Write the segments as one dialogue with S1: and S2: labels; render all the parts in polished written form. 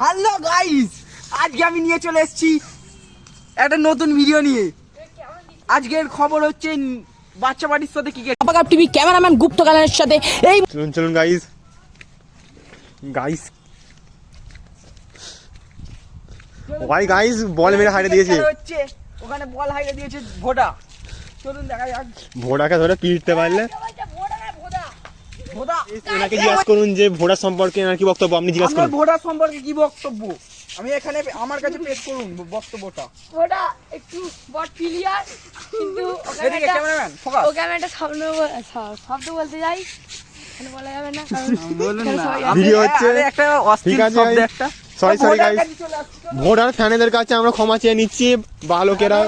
S1: Hello guys, আজকে আমি নিয়ে চলে এসেছি একটা নতুন ভিডিও নিয়ে। আজকের খবর হচ্ছে বাচ্চা বাড়ির সাথে ক্রিকেট।
S2: আপাকাপ টিভি ক্যামেরাম্যান গুপ্ত গানের সাথে এই
S3: চলুন গাইস ওয়াই গাইস বল মেরে হারিয়ে দিয়েছে।
S1: হচ্ছে ওখানে বল হারিয়ে দিয়েছে ভোডা। চলুন দেখা যাক।
S3: ভোডাকে ধরে পিটতে পারলে
S1: ভোডা,
S3: এনাকে জিজ্ঞাসা করুন যে ভোডা সম্পর্কে এনার কি বক্তব্য, আপনি জিজ্ঞাসা
S1: আমার
S3: করুন।
S1: ভোডা সম্পর্কে কি বক্তব্য আমি এখানে আমার কাছে পেশ করুন বক্তব্যটা।
S4: ওটা একটু বট ক্লিয়ার, কিন্তু
S1: এদিকে ক্যামেরাম্যান ফোকাস।
S4: ওকে আমি একটা শব্দ বলতে যাই, এখানে বলা যাবে না
S1: বলুন না,
S3: ভিডিও হচ্ছে।
S1: আরে একটা অস্থির
S3: ঠিক আছে
S1: শব্দ
S3: guys।
S1: একটা।
S3: সরি
S1: ভোডার
S3: গাইস,
S1: কাছে চলে আসছি।
S3: ভোডার ফ্যানেদের কাছে আমরা ক্ষমা চেয়ে নিচ্ছি। বালকেরা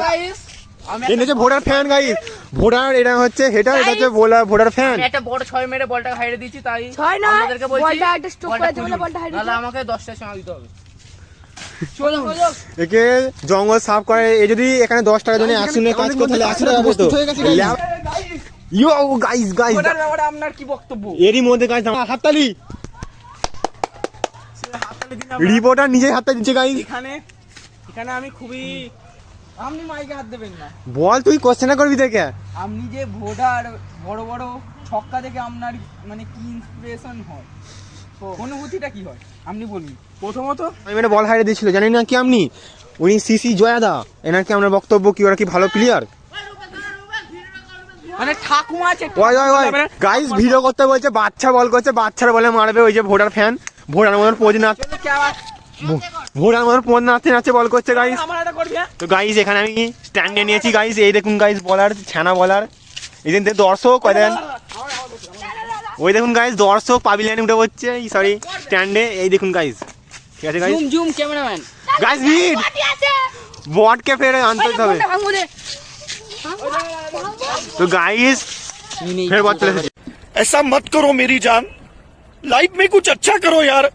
S1: আমি
S3: এটা হচ্ছে ভোডার ফ্যান গাইস। ভোডার এটা হচ্ছে হেটার, এটা হচ্ছে ভোডার ফ্যান।
S5: একটা বড় 6 মেরে বলটা হারিয়ে দিয়েছি, তাই
S4: ছয় না,
S5: আপনাদেরকে বলছি
S4: বলটা একটা স্ট্রোক করেছে বলে বলটা হারিয়ে
S5: তাহলে আমাকে 10টা সময় দিতে হবে।
S1: চলুন।
S3: একে জঙ্গল সাফ করে। এ যদি এখানে 10 টাকা জন্য 100 নিয়ে কাজ করে তাহলে 80 টাকা পেতো। ইয়ো গাইস
S1: ভোডার ব্যাপারে আপনার কি বক্তব্য?
S3: এরই মধ্যে গাইস হাততালি, রিপোর্টার নিজেই হাততালি দিচ্ছে গাইস।
S1: এখানে আমি খুবই, আপনি মাইকে হাত দেবেন না।
S3: বল তুই কোশ্চেন করবি দেখে।
S1: আপনি যে ভোডার বড় বড় ছক্কা দেখে আপনার মানে কি ইন্সপিরেশন হয়, অনুভূতিটা কি হয় আপনি বলুন। প্রথমত
S3: আমি মানে বল হারিয়ে দিয়েছিল, জানি না কি আপনি উনি সিসি জয়াদা, এনার কি আপনার বক্তব্য কি, ওরা কি ভালো প্লেয়ার?
S1: মানে ঠাকুমা আছে
S3: ওই ওই ওই গাইস ভিডিও করতে বলছে, বাচ্চা বল করছে, বাচ্চার বলে মারবে। ওই যে ভোডার ফ্যান, ভোডার মতন পোজ না, ভোডার মতন পোজ নাচতে নাচতে বল করছে গাইস।
S1: আমার এটা করবে।
S3: তো গাইস এখানে আমি স্ট্যান্ডে নিয়েছি গাইস। এই দেখুন গাইস বলার ছানা বলার, এই যে দর্শক ওই দেখেন, ওই দেখুন গাইস দর্শক পাবিলিয়ানে উঠে পড়ছে, সরি স্ট্যান্ডে। এই দেখুন গাইস, ঠিক আছে গাইস।
S5: জুম ক্যামেরাম্যান
S3: গাইস ভিড বটকে ফের আনতে হবে। তো গাইস ফের বট চলে এসেছে।
S6: ऐसा मत करो मेरी जान, लाइफ में कुछ अच्छा करो यार।